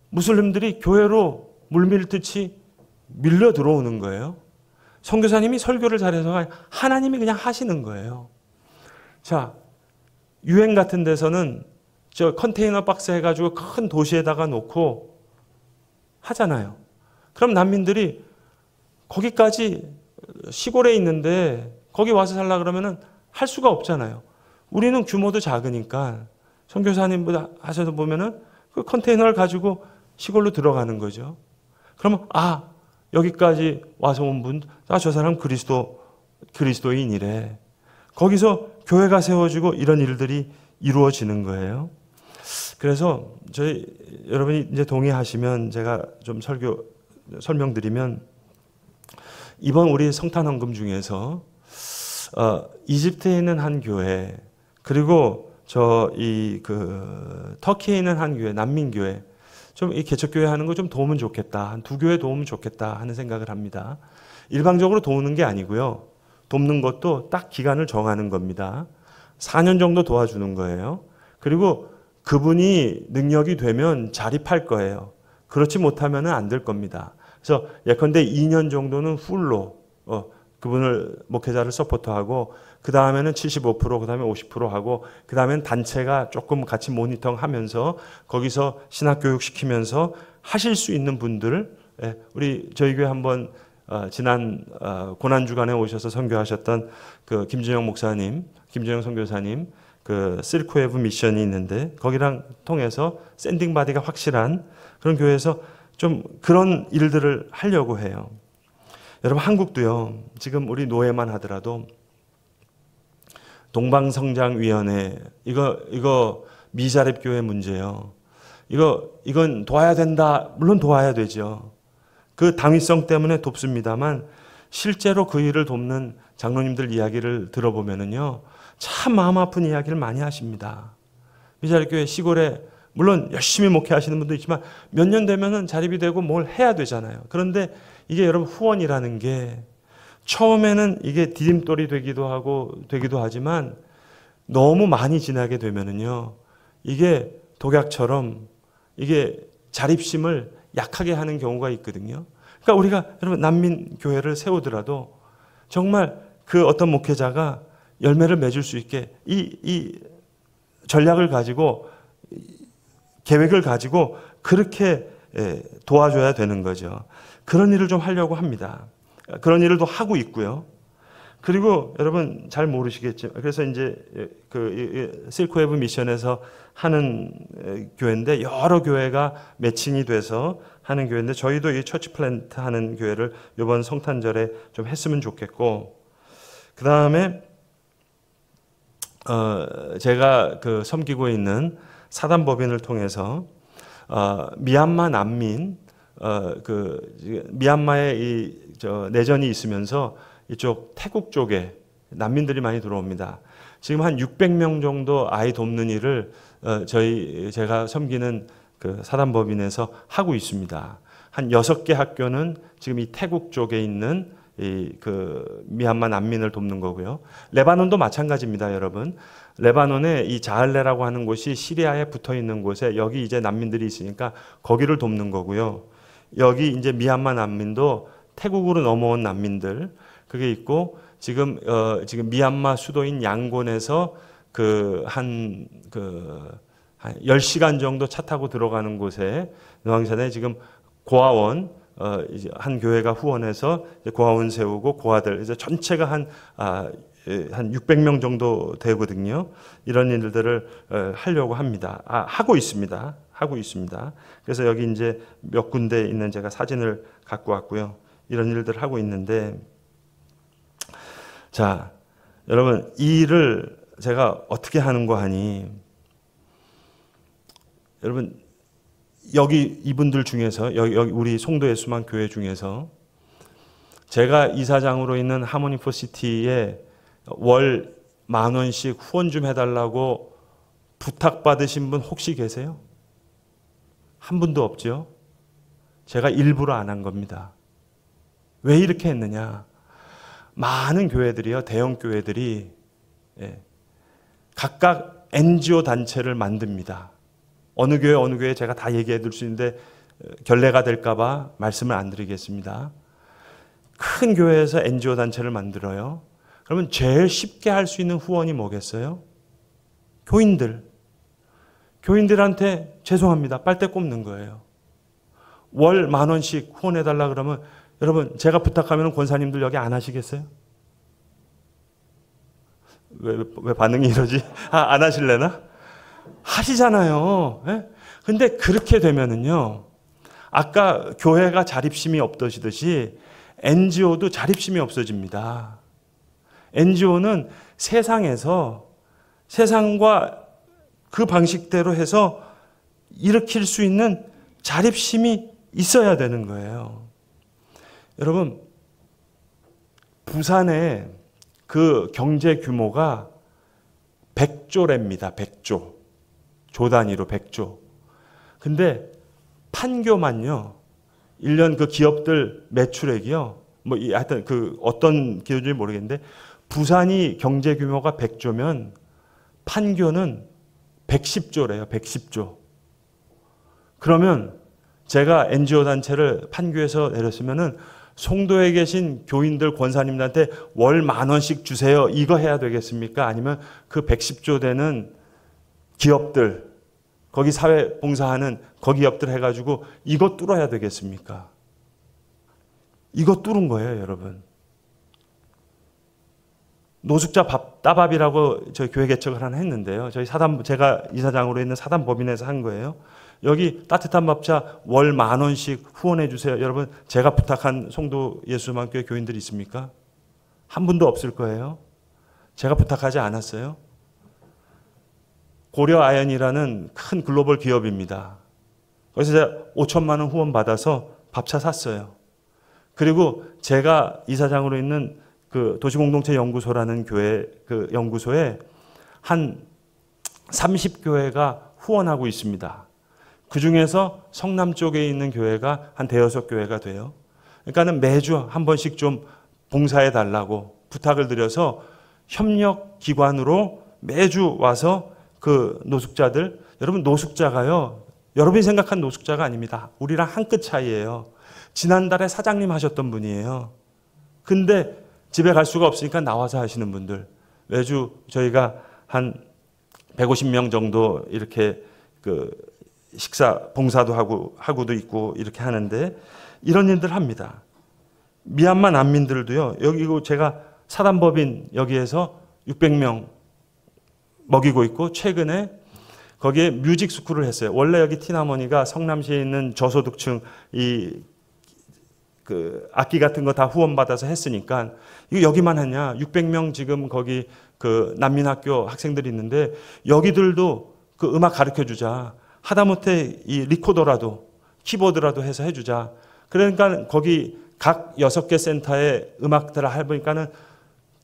무슬림들이 교회로 물밀듯이 밀려 들어오는 거예요. 선교사님이 설교를 잘해서가 하나님이 그냥 하시는 거예요. 자, 유엔 같은 데서는 저 컨테이너 박스 해가지고 큰 도시에다가 놓고 하잖아요. 그럼 난민들이 거기까지 시골에 있는데 거기 와서 살라 그러면은 할 수가 없잖아요. 우리는 규모도 작으니까 선교사님보다 하셔서 보면은 그 컨테이너를 가지고 시골로 들어가는 거죠. 그러면 여기까지 와서 온 분, 저 사람 그리스도인이래. 거기서 교회가 세워지고 이런 일들이 이루어지는 거예요. 그래서 여러분이 이제 동의하시면 제가 좀 설명드리면, 이번 우리 성탄 헌금 중에서 이집트에 있는 한 교회, 그리고 터키에 있는 한 교회, 난민 교회, 좀 이 개척교회 하는 거 좀 도우면 좋겠다. 한 2교회 도우면 좋겠다 하는 생각을 합니다. 일방적으로 도우는 게 아니고요. 돕는 것도 딱 기간을 정하는 겁니다. 4년 정도 도와주는 거예요. 그리고 그분이 능력이 되면 자립할 거예요. 그렇지 못하면 안 될 겁니다. 그래서 예컨대 2년 정도는 풀로 그분을 목회자를 서포트하고, 그 다음에는 75%, 그 다음에 50% 하고, 그 다음에는 단체가 조금 같이 모니터하면서 거기서 신학교육 시키면서 하실 수 있는 분들, 저희 교회 한번 지난 고난주간에 오셔서 선교하셨던 그 김준영 목사님, 김준영 선교사님, 그 실크웨브 미션이 있는데 거기랑 통해서 샌딩 바디가 확실한 그런 교회에서 좀 그런 일들을 하려고 해요. 여러분 한국도요, 지금 우리 노예만 하더라도 동방성장위원회 이거 미자립교회 문제요. 이건 도와야 된다. 물론 도와야 되죠. 그 당위성 때문에 돕습니다만 실제로 그 일을 돕는 장로님들 이야기를 들어보면은요, 참 마음 아픈 이야기를 많이 하십니다. 미자립교회 시골에 물론 열심히 목회하시는 분도 있지만 몇 년 되면은 자립이 되고 뭘 해야 되잖아요. 그런데 이게 여러분 후원이라는 게 처음에는 이게 디딤돌이 되기도 하지만 너무 많이 지나게 되면은요, 이게 독약처럼 이게 자립심을 약하게 하는 경우가 있거든요. 그러니까 우리가 여러분 난민 교회를 세우더라도 정말 그 어떤 목회자가 열매를 맺을 수 있게 이 전략을 가지고 계획을 가지고 그렇게 도와줘야 되는 거죠. 그런 일을 좀 하려고 합니다. 그런 일을 또 하고 있고요. 그리고 여러분 잘 모르시겠지만 그래서 이제 그 실크웨브 미션에서 하는 교회인데 여러 교회가 매칭이 돼서 하는 교회인데 저희도 이 처치 플랜트 하는 교회를 이번 성탄절에 좀 했으면 좋겠고 그 다음에 제가 그 섬기고 있는 사단법인을 통해서 미얀마 난민 미얀마에 내전이 있으면서 이쪽 태국 쪽에 난민들이 많이 들어옵니다. 지금 한 600명 정도 아이 돕는 일을 제가 섬기는 그 사단법인에서 하고 있습니다. 한 6개 학교는 지금 이 태국 쪽에 있는 그 미얀마 난민을 돕는 거고요. 레바논도 마찬가지입니다, 여러분. 레바논에 이 자알레라고 하는 곳이 시리아에 붙어 있는 곳에 여기 이제 난민들이 있으니까 거기를 돕는 거고요. 여기 이제 미얀마 난민도 태국으로 넘어온 난민들 그게 있고 지금 미얀마 수도인 양곤에서 한 10시간 정도 차 타고 들어가는 곳에 노왕산에 지금 고아원 이제 한 교회가 후원해서 고아원 세우고 고아들 이제 전체가 한 600명 정도 되거든요. 이런 일들을 하려고 합니다. 하고 있습니다. 하고 있습니다. 그래서 여기 이제 몇 군데 있는 제가 사진을 갖고 왔고요. 이런 일들을 하고 있는데 자, 여러분 이 일을 제가 어떻게 하는가 하니 여러분 여기 이분들 중에서 여기 우리 송도 예수만 교회 중에서 제가 이사장으로 있는 하모니 포 시티에 월 10,000원씩 후원 좀 해달라고 부탁받으신 분 혹시 계세요? 한 분도 없죠? 제가 일부러 안 한 겁니다. 왜 이렇게 했느냐? 많은 교회들이요, 대형 교회들이 각각 NGO 단체를 만듭니다. 어느 교회 제가 다 얘기해 드릴 수 있는데 결례가 될까 봐 말씀을 안 드리겠습니다. 큰 교회에서 NGO 단체를 만들어요. 그러면 제일 쉽게 할 수 있는 후원이 뭐겠어요? 교인들한테 죄송합니다. 빨대 꼽는 거예요. 월 10,000원씩 후원해달라 그러면 여러분 제가 부탁하면 권사님들 여기 안 하시겠어요? 왜 반응이 이러지? 안 하실래나? 하시잖아요. 예? 근데 그렇게 되면은요, 아까 교회가 자립심이 없어지듯이 NGO도 자립심이 없어집니다. NGO는 세상과 그 방식대로 해서 일으킬 수 있는 자립심이 있어야 되는 거예요. 여러분, 부산의 그 경제 규모가 100조랍니다. 100조. 조 단위로 100조. 근데 판교만요. 1년 그 기업들 매출액이요. 하여튼 그 어떤 기업인지 모르겠는데 부산이 경제 규모가 100조면 판교는 110조래요. 110조. 그러면 제가 NGO 단체를 판교에서 내렸으면은 송도에 계신 교인들 권사님들한테 월 10,000원씩 주세요. 이거 해야 되겠습니까? 아니면 그 110조 되는 기업들, 거기 사회 봉사하는 거기 기업들 해가지고 이거 뚫어야 되겠습니까? 이거 뚫은 거예요, 여러분. 노숙자 따밥이라고 저희 교회 개척을 하나 했는데요. 제가 이사장으로 있는 사단법인에서 한 거예요. 여기 따뜻한 밥차 월 10,000원씩 후원해 주세요. 여러분, 제가 부탁한 송도 예수만교회 교인들이 있습니까? 한 분도 없을 거예요. 제가 부탁하지 않았어요. 고려아연이라는 큰 글로벌 기업입니다. 그래서 제가 5,000만 원 후원 받아서 밥차 샀어요. 그리고 제가 이사장으로 있는 그 도시공동체 연구소라는 교회 그 연구소에 한 30교회가 후원하고 있습니다. 그 중에서 성남 쪽에 있는 교회가 한 5-6교회가 돼요. 그러니까는 매주 한 번씩 좀 봉사해 달라고 부탁을 드려서 협력기관으로 매주 와서 그 노숙자들, 여러분 노숙자가요, 여러분이 생각한 노숙자가 아닙니다. 우리랑 한 끗 차이예요. 지난달에 사장님 하셨던 분이에요. 근데 집에 갈 수가 없으니까 나와서 하시는 분들. 매주 저희가 한 150명 정도 이렇게 그 식사 봉사도 하고도 있고 이렇게 하는데 이런 일들 합니다. 미얀마 난민들도요. 여기 제가 사단법인 여기에서 600명 먹이고 있고 최근에 거기에 뮤직 스쿨을 했어요. 원래 여기 티나머니가 성남시에 있는 저소득층 그 악기 같은 거 다 후원받아서 했으니까 이거 여기만 하냐? 600명 지금 거기 그 난민학교 학생들이 있는데 여기들도 그 음악 가르쳐 주자. 하다못해 이 리코더라도 키보드라도 해서 해주자. 그러니까 거기 각 6개 센터에 음악들을 해보니까는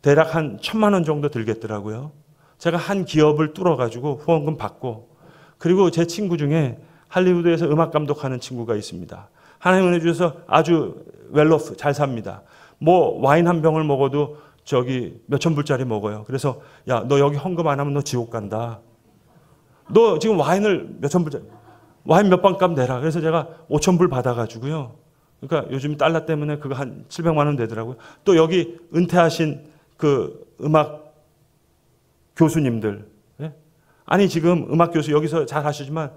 대략 한 1,000만 원 정도 들겠더라고요. 제가 한 기업을 뚫어가지고 후원금 받고 그리고 제 친구 중에 할리우드에서 음악 감독하는 친구가 있습니다. 하나님 은혜 주셔서 아주 웰러프 잘 삽니다. 뭐 와인 한 병을 먹어도 저기 몇천 불짜리 먹어요. 그래서 야, 너 여기 헌금 안 하면 너 지옥 간다. 너 지금 와인을 몇천 불짜리 와인 몇 방값 내라. 그래서 제가 5천 불 받아가지고요. 그러니까 요즘 달러 때문에 그거 한 700만 원 되더라고요. 또 여기 은퇴하신 그 음악 교수님들. 예? 아니 지금 음악 교수 여기서 잘 하시지만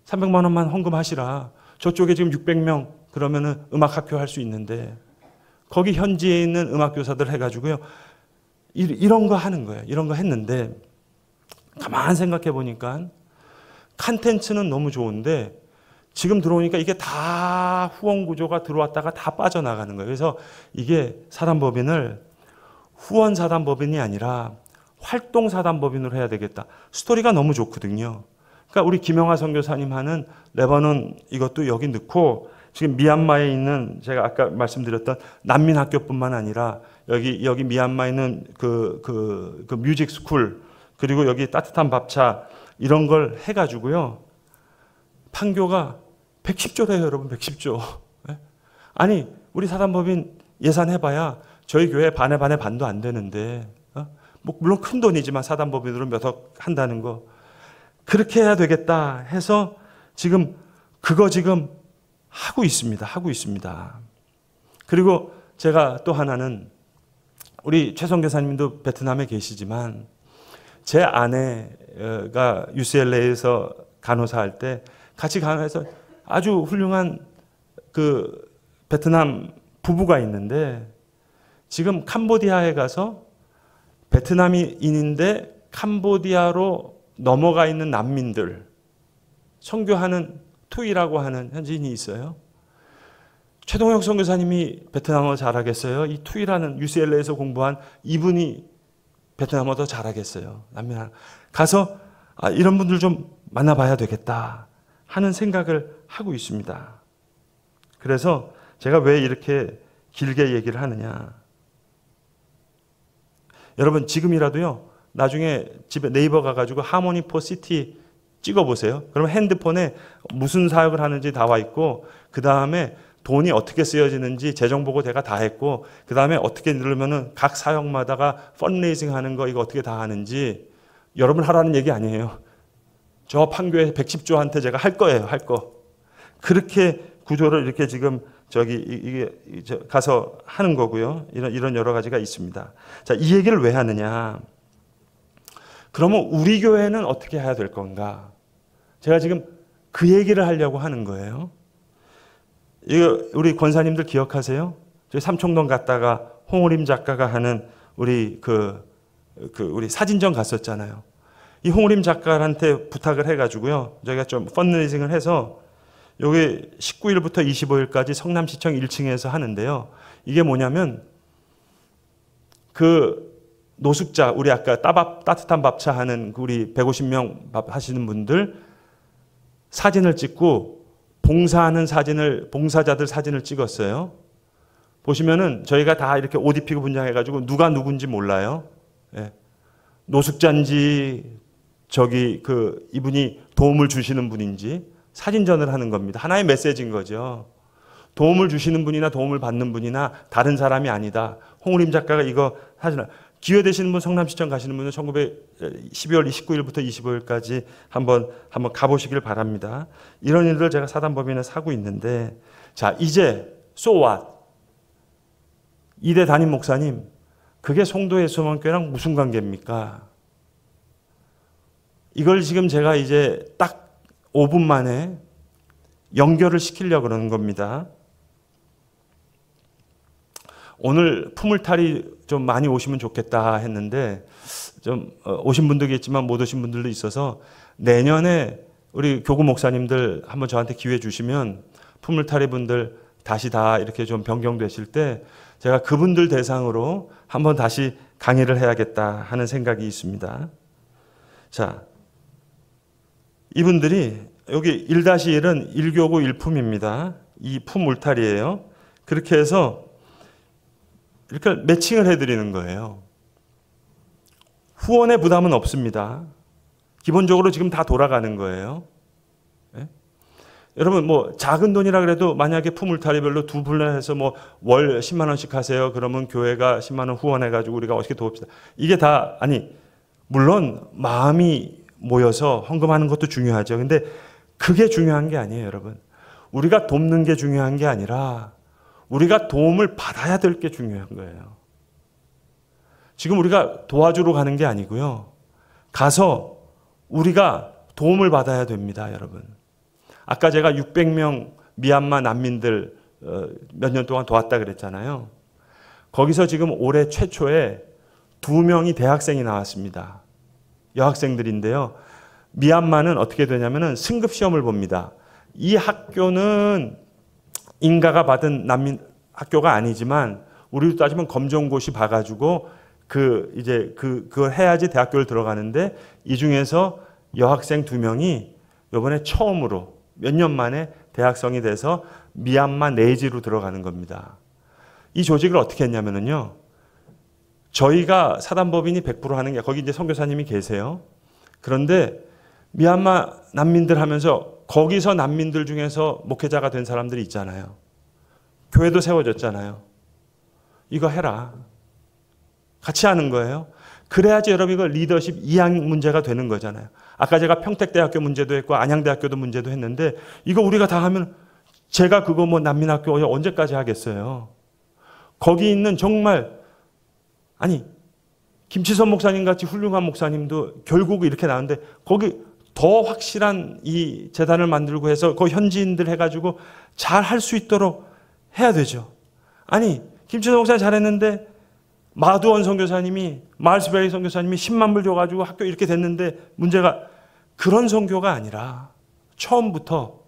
300만 원만 헌금하시라. 저쪽에 지금 600명 그러면은 음악 학교 할 수 있는데 거기 현지에 있는 음악 교사들 해가지고요. 이런 거 하는 거예요. 이런 거 했는데 가만 생각해 보니까 컨텐츠는 너무 좋은데 지금 들어오니까 이게 다 후원 구조가 들어왔다가 다 빠져나가는 거예요. 그래서 이게 사단법인을 후원 사단법인이 아니라 활동 사단법인으로 해야 되겠다. 스토리가 너무 좋거든요. 그러니까 우리 김영하 선교사님 하는 레바논 이것도 여기 넣고 지금 미얀마에 있는 제가 아까 말씀드렸던 난민 학교뿐만 아니라 여기 미얀마에 있는 그 뮤직 스쿨 그리고 여기 따뜻한 밥차 이런 걸 해가지고요. 판교가 110조래요, 여러분. 110조. 아니 우리 사단법인 예산해봐야 저희 교회 반의 반도 안 되는데 뭐 물론 큰 돈이지만 사단법인으로 몇 억 한다는 거 그렇게 해야 되겠다 해서 지금 그거 지금 하고 있습니다. 그리고 제가 또 하나는 우리 최성 교사님도 베트남에 계시지만 제 아내가 UCLA에서 간호사 할 때 같이 간호해서 아주 훌륭한 그 베트남 부부가 있는데 지금 캄보디아에 가서 베트남인인데 캄보디아로 넘어가 있는 난민들 선교하는 투이라고 하는 현지인이 있어요. 최동혁 선교사님이 베트남어 잘하겠어요? 이 투이라는 UCLA에서 공부한 이분이 베트남어 더 잘하겠어요. 난민 가서 이런 분들 좀 만나봐야 되겠다 하는 생각을 하고 있습니다. 그래서 제가 왜 이렇게 길게 얘기를 하느냐. 여러분 지금이라도요. 나중에 집에 네이버 가가지고 하모니 포 시티 찍어보세요. 그러면 핸드폰에 무슨 사역을 하는지 나와 있고 그 다음에 돈이 어떻게 쓰여지는지 재정 보고 제가 다 했고 그 다음에 어떻게 누르면은 각 사역마다가 펀레이징 하는 거 이거 어떻게 다 하는지 여러분 하라는 얘기 아니에요. 저 판교에 110조한테 제가 할 거예요. 할 거. 그렇게 구조를 이렇게 지금 이게 가서 하는 거고요. 이런 여러 가지가 있습니다. 자, 이 얘기를 왜 하느냐. 그러면 우리 교회는 어떻게 해야 될 건가? 제가 지금 그 얘기를 하려고 하는 거예요. 이거 우리 권사님들 기억하세요? 저희 삼청동 갔다가 홍우림 작가가 하는 우리 우리 사진전 갔었잖아요. 이 홍우림 작가한테 부탁을 해가지고요. 저희가 좀 펀드레이징을 해서 여기 19일부터 25일까지 성남시청 1층에서 하는데요. 이게 뭐냐면 그 노숙자 우리 아까 따뜻한 밥차 하는 우리 150명 밥 하시는 분들 사진을 찍고 봉사하는 봉사자들 사진을 찍었어요. 보시면은 저희가 다 이렇게 옷 입히고 분장해가지고 누가 누군지 몰라요. 예. 노숙자인지 이분이 도움을 주시는 분인지 사진전을 하는 겁니다. 하나의 메시지인 거죠. 도움을 주시는 분이나 도움을 받는 분이나 다른 사람이 아니다. 홍우림 작가가 이거 사진을 기회 되시는 분, 성남시청 가시는 분은 12월 19일부터 25일까지 한번 가보시길 바랍니다. 이런 일들 제가 사단법인에 사고 있는데, 자, 이제 so what? 이대 담임 목사님, 그게 송도의 소망교회랑 무슨 관계입니까? 이걸 지금 제가 이제 딱 5분 만에 연결을 시키려고 그러는 겁니다. 오늘 품을탈이 좀 많이 오시면 좋겠다 했는데 좀 오신 분도 있지만 못 오신 분들도 있어서 내년에 우리 교구 목사님들 한번 저한테 기회 주시면 품을탈이 분들 다시 다 이렇게 좀 변경되실 때 제가 그분들 대상으로 한번 다시 강의를 해야겠다 하는 생각이 있습니다. 자, 이분들이 여기 1-1은 1교구 1품입니다. 이 품 울타리예요. 그렇게 해서 이렇게 매칭을 해드리는 거예요. 후원의 부담은 없습니다. 기본적으로 지금 다 돌아가는 거예요. 네? 여러분 뭐 작은 돈이라 그래도 만약에 품 울타리별로 두 분해서 뭐 월 10만 원씩 하세요. 그러면 교회가 10만 원 후원해가지고 우리가 어떻게 도웁시다. 이게 다 물론 마음이 모여서 헌금하는 것도 중요하죠. 근데 그게 중요한 게 아니에요, 여러분. 우리가 돕는 게 중요한 게 아니라 우리가 도움을 받아야 될 게 중요한 거예요. 지금 우리가 도와주러 가는 게 아니고요. 가서 우리가 도움을 받아야 됩니다, 여러분. 아까 제가 600명 미얀마 난민들 몇 년 동안 도왔다 그랬잖아요. 거기서 지금 올해 최초에 2명이 대학생이 나왔습니다. 여학생들인데요. 미얀마는 어떻게 되냐면은 승급 시험을 봅니다. 이 학교는 인가가 받은 난민 학교가 아니지만 우리로 따지면 검정고시 봐가지고 그걸 해야지 대학교를 들어가는데 이 중에서 여학생 2명이 이번에 처음으로 몇 년 만에 대학생이 돼서 미얀마 내지로 들어가는 겁니다. 이 조직을 어떻게 했냐면요. 저희가 사단법인이 100% 하는 게 거기 이제 선교사님이 계세요. 그런데 미얀마 난민들 하면서 거기서 난민들 중에서 목회자가 된 사람들이 있잖아요. 교회도 세워졌잖아요. 이거 해라. 같이 하는 거예요. 그래야지 여러분 이거 리더십 이양 문제가 되는 거잖아요. 아까 제가 평택대학교 문제도 했고 안양대학교도 문제도 했는데 이거 우리가 다 하면 제가 그거 뭐 난민학교 언제까지 하겠어요. 거기 있는 정말 김치선 목사님 같이 훌륭한 목사님도 결국 이렇게 나오는데 거기 더 확실한 이 재단을 만들고 해서 그 현지인들 해가지고 잘 할 수 있도록 해야 되죠. 김치선 목사님 잘했는데 마두원 선교사님이 마을스베리 선교사님이 10만 불 줘가지고 학교 이렇게 됐는데 문제가 그런 선교가 아니라 처음부터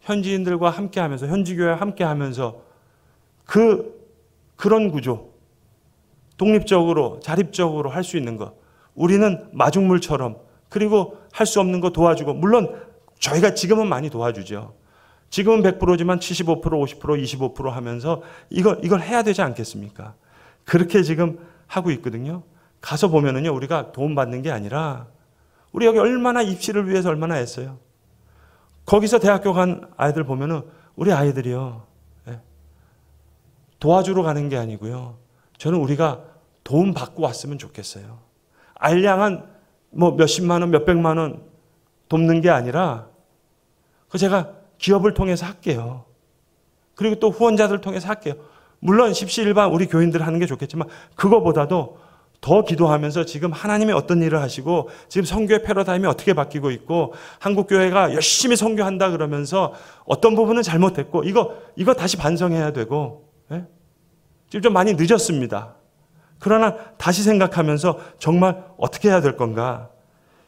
현지인들과 함께하면서 현지교회와 함께하면서 그런 구조 독립적으로 자립적으로 할 수 있는 것 우리는 마중물처럼 그리고 할 수 없는 거 도와주고 물론 저희가 지금은 많이 도와주죠. 지금은 100%지만 75%, 50%, 25% 하면서 이걸 해야 되지 않겠습니까? 그렇게 지금 하고 있거든요. 가서 보면은요, 우리가 도움받는 게 아니라 우리 여기 얼마나 입시를 위해서 얼마나 했어요. 거기서 대학교 간 아이들 보면은 우리 아이들이요. 도와주러 가는 게 아니고요. 저는 우리가 도움 받고 왔으면 좋겠어요. 알량한 뭐 몇십만 원, 몇백만 원 돕는 게 아니라 제가 기업을 통해서 할게요. 그리고 또 후원자들 통해서 할게요. 물론 십시일반 우리 교인들 하는 게 좋겠지만 그거보다도 더 기도하면서 지금 하나님이 어떤 일을 하시고 지금 선교의 패러다임이 어떻게 바뀌고 있고 한국교회가 열심히 선교한다 그러면서 어떤 부분은 잘못했고 이거 다시 반성해야 되고 지금 좀 많이 늦었습니다. 그러나 다시 생각하면서 정말 어떻게 해야 될 건가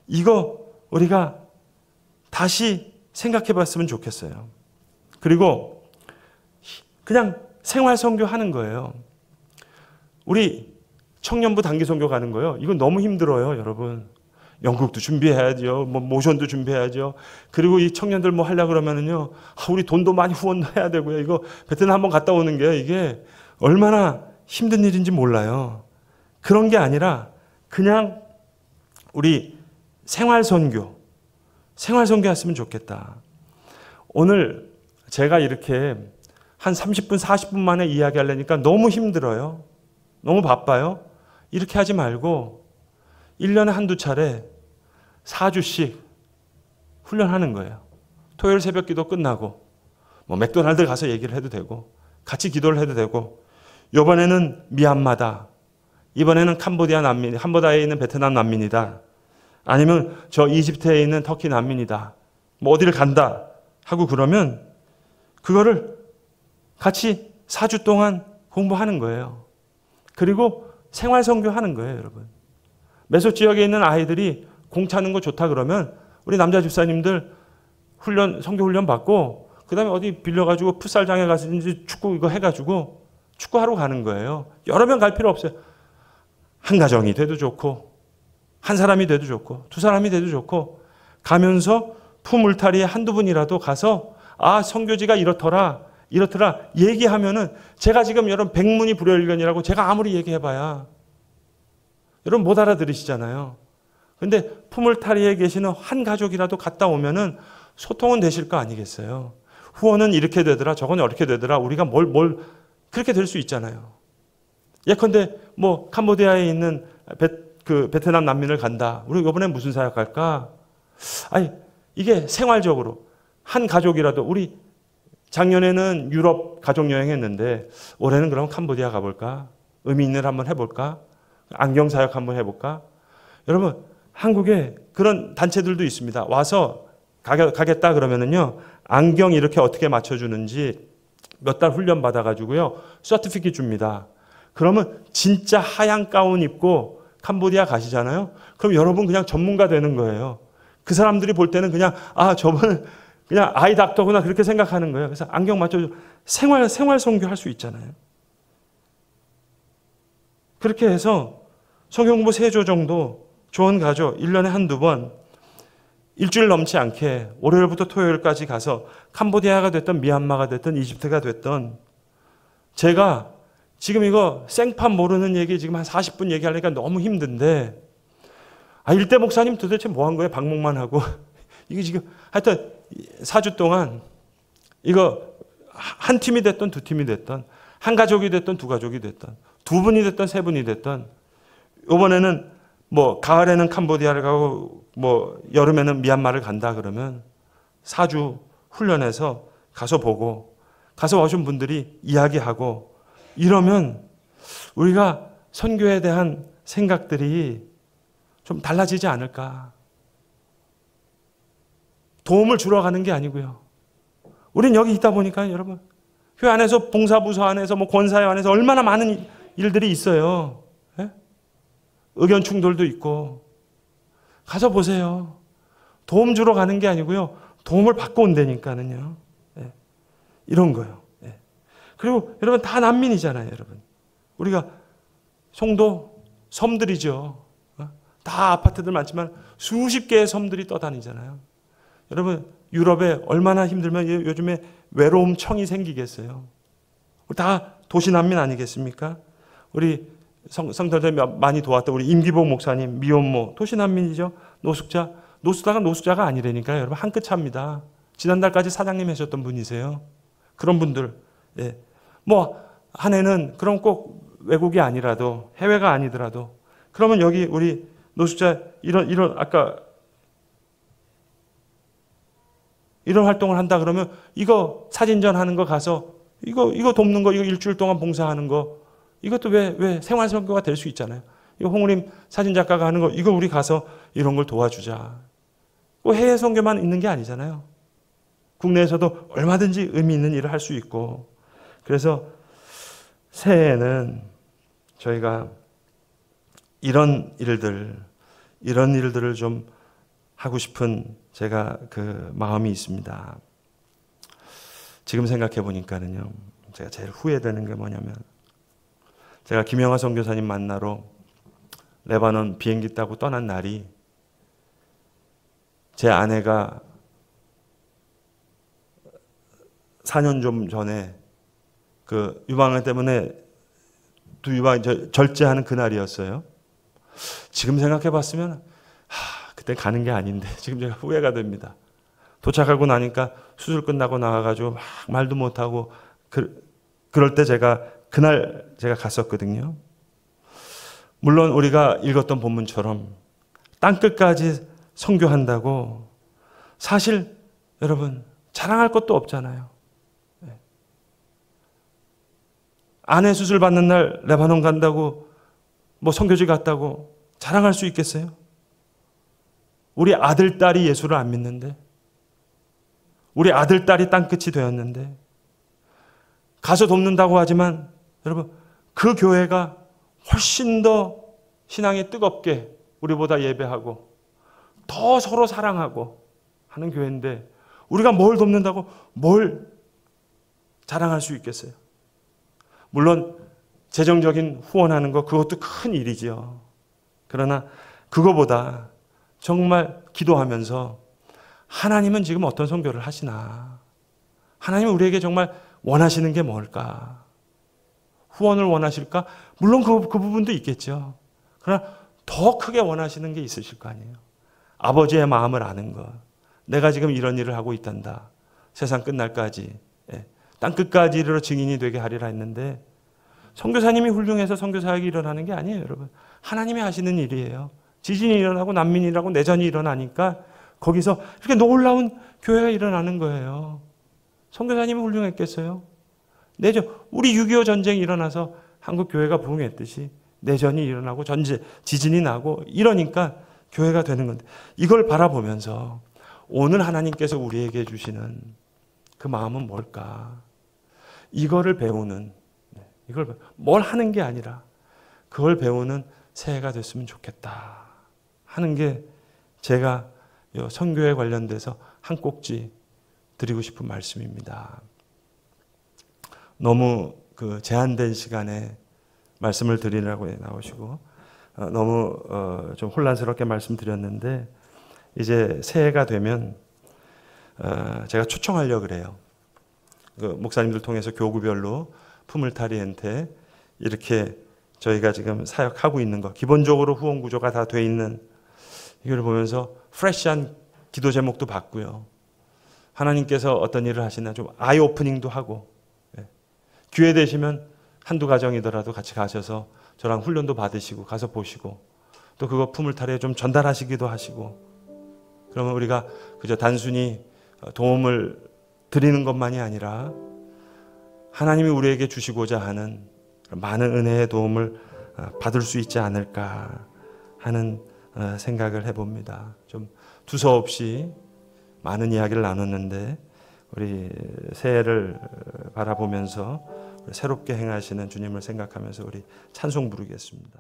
이거 우리가 다시 생각해 봤으면 좋겠어요. 그리고 그냥 생활 선교 하는 거예요. 우리 청년부 단기 선교 가는 거예요. 이건 너무 힘들어요, 여러분. 연극도 준비해야죠. 뭐 모션도 준비해야죠. 그리고 이 청년들 뭐 하려고 그러면은요. 우리 돈도 많이 후원해야 되고요. 이거 베트남 한번 갔다 오는 게 이게 얼마나 힘든 일인지 몰라요. 그런 게 아니라 그냥 우리 생활 선교 했으면 좋겠다. 오늘 제가 이렇게 한 30분, 40분 만에 이야기하려니까 너무 힘들어요. 너무 바빠요. 이렇게 하지 말고 1년에 한두 차례 4주씩 훈련하는 거예요. 토요일 새벽 기도 끝나고 뭐 맥도날드 가서 얘기를 해도 되고 같이 기도를 해도 되고 이번에는 미얀마다, 이번에는 캄보디아 난민, 캄보디아에 있는 베트남 난민이다. 아니면 저 이집트에 있는 터키 난민이다. 뭐 어디를 간다 하고 그러면 그거를 같이 4주 동안 공부하는 거예요. 그리고 생활 선교하는 거예요, 여러분. 메소 지역에 있는 아이들이 공 차는 거 좋다 그러면 우리 남자 집사님들 선교 훈련 받고 그다음에 어디 빌려가지고 풋살장에 가서 이제 축구 이거 해가지고 축구하러 가는 거예요. 여러 명 갈 필요 없어요. 한 가정이 돼도 좋고 한 사람이 돼도 좋고 두 사람이 돼도 좋고 가면서 품 울타리에 한두 분이라도 가서 아 선교지가 이렇더라 얘기하면은 제가 지금 여러분 백문이 불여일견이라고 제가 아무리 얘기해봐야 여러분 못 알아들으시잖아요. 근데 품 울타리에 계시는 한 가족이라도 갔다 오면은 소통은 되실 거 아니겠어요. 후원은 이렇게 되더라 저건 이렇게 되더라 우리가 뭘 그렇게 될 수 있잖아요. 예컨대 뭐 캄보디아에 있는 베트남 난민을 간다. 우리 이번에 무슨 사역 할까? 아니 이게 생활적으로 한 가족이라도 우리 작년에는 유럽 가족 여행했는데 올해는 그럼 캄보디아 가볼까? 의미 있는 일 한번 해볼까? 안경 사역 한번 해볼까? 여러분 한국에 그런 단체들도 있습니다. 와서 가겠다 그러면은요 안경 이렇게 어떻게 맞춰주는지 몇 달 훈련 받아가지고요 서티피킷 줍니다. 그러면 진짜 하얀 가운 입고 캄보디아 가시잖아요. 그럼 여러분 그냥 전문가 되는 거예요. 그 사람들이 볼 때는 그냥 아 저분은 그냥 아이 닥터구나 그렇게 생각하는 거예요. 그래서 안경 맞춰 생활 선교 할 수 있잖아요. 그렇게 해서 성경공부 3조 정도 조언 가죠. 1년에 한두 번 일주일 넘지 않게 월요일부터 토요일까지 가서 캄보디아가 됐든 미얀마가 됐든 이집트가 됐든 제가 지금 이거 생판 모르는 얘기 지금 한 40분 얘기하려니까 너무 힘든데 일대 목사님 도대체 뭐 한 거예요? 방목만 하고 이게 지금 하여튼 4주 동안 이거 한 팀이 됐든 두 팀이 됐든 한 가족이 됐든 두 가족이 됐든 두 분이 됐든 세 분이 됐든 이번에는 뭐 가을에는 캄보디아를 가고 뭐 여름에는 미얀마를 간다 그러면 4주 훈련해서 가서 보고 가서 오신 분들이 이야기하고 이러면 우리가 선교에 대한 생각들이 좀 달라지지 않을까. 도움을 주러 가는 게 아니고요. 우린 여기 있다 보니까 여러분 교회 안에서 봉사부서 안에서 뭐 권사회 안에서 얼마나 많은 일들이 있어요. 예? 의견 충돌도 있고 가서 보세요. 도움 주러 가는 게 아니고요. 도움을 받고 온다니까는요. 예. 이런 거요. 예. 그리고 여러분 다 난민이잖아요. 여러분 우리가 송도 섬들이죠. 다 아파트들 많지만 수십 개의 섬들이 떠다니잖아요. 여러분 유럽에 얼마나 힘들면 요즘에 외로움청이 생기겠어요. 다 도시난민 아니겠습니까? 우리 성도들 많이 도왔던 우리 임기복 목사님 미혼모 도시난민이죠. 노숙자가 노숙자가 아니라니까요. 여러분 한 끗 차입니다. 지난달까지 사장님 하셨던 분이세요. 그런 분들 뭐 한 해는 그럼 꼭 외국이 아니라도 해외가 아니더라도 그러면 여기 우리 노숙자 이런 아까 이런 활동을 한다 그러면 이거 사진전 하는 거 가서 이거 돕는 거 이거 일주일 동안 봉사하는 거 이것도 왜 생활 선교가 될 수 있잖아요. 이거 홍우림 사진 작가가 하는 거 이거 우리 가서 이런 걸 도와주자. 해외 선교만 있는 게 아니잖아요. 국내에서도 얼마든지 의미 있는 일을 할 수 있고 그래서 새해에는 저희가 이런 일들을 좀 하고 싶은 제가 그 마음이 있습니다. 지금 생각해 보니까는요. 제가 제일 후회되는 게 뭐냐면 제가 김영하 선교사님 만나러 레바논 비행기 타고 떠난 날이 제 아내가 4년 좀 전에 그 유방암 때문에 절제하는 그날이었어요. 지금 생각해 봤으면 그때 가는 게 아닌데 지금 제가 후회가 됩니다. 도착하고 나니까 수술 끝나고 나와가지고 막 말도 못하고 그럴 때 그날 제가 갔었거든요. 물론 우리가 읽었던 본문처럼 땅끝까지 선교한다고 사실 여러분 자랑할 것도 없잖아요. 아내 수술 받는 날 레바논 간다고 뭐 선교지 갔다고 자랑할 수 있겠어요? 우리 아들, 딸이 예수를 안 믿는데, 우리 아들, 딸이 땅끝이 되었는데, 가서 돕는다고 하지만 여러분 그 교회가 훨씬 더 신앙이 뜨겁게 우리보다 예배하고 더 서로 사랑하고 하는 교회인데 우리가 뭘 돕는다고 뭘 자랑할 수 있겠어요? 물론 재정적인 후원하는 거 그것도 큰 일이지요. 그러나 그거보다 정말 기도하면서 하나님은 지금 어떤 선교를 하시나? 하나님은 우리에게 정말 원하시는 게 뭘까? 후원을 원하실까? 물론 그 부분도 있겠죠. 그러나 더 크게 원하시는 게 있으실 거 아니에요. 아버지의 마음을 아는 것. 내가 지금 이런 일을 하고 있단다. 세상 끝날까지, 땅끝까지 이르러 증인이 되게 하리라 했는데 선교사님이 훌륭해서 선교사역이 일어나는 게 아니에요, 여러분. 하나님이 하시는 일이에요. 지진이 일어나고 난민이 일어나고 내전이 일어나니까 거기서 이렇게 놀라운 교회가 일어나는 거예요. 선교사님이 훌륭했겠어요? 내전, 우리 6.25 전쟁이 일어나서 한국 교회가 부흥했듯이 내전이 일어나고 지진이 나고 이러니까 교회가 되는 건데 이걸 바라보면서 오늘 하나님께서 우리에게 주시는 그 마음은 뭘까? 이거를 배우는, 이걸 뭘 하는 게 아니라 그걸 배우는 새해가 됐으면 좋겠다 하는 게 제가 선교에 관련돼서 한 꼭지 드리고 싶은 말씀입니다. 너무 그 제한된 시간에 말씀을 드리라고 나오시고 너무 좀 혼란스럽게 말씀드렸는데 이제 새해가 되면 제가 초청하려고 그래요. 그 목사님들 통해서 교구별로 품을타리한테 이렇게 저희가 지금 사역하고 있는 거 기본적으로 후원 구조가 다 돼 있는 이걸 보면서 프레시한 기도 제목도 받고요. 하나님께서 어떤 일을 하시나 좀 아이 오프닝도 하고 기회 되시면 한두 가정이더라도 같이 가셔서 저랑 훈련도 받으시고 가서 보시고 또 그거 품을타리에 좀 전달하시기도 하시고 그러면 우리가 그저 단순히 도움을 드리는 것만이 아니라 하나님이 우리에게 주시고자 하는 많은 은혜의 도움을 받을 수 있지 않을까 하는 생각을 해봅니다. 좀 두서없이 많은 이야기를 나눴는데 우리 새해를 바라보면서 새롭게 행하시는 주님을 생각하면서 우리 찬송 부르겠습니다.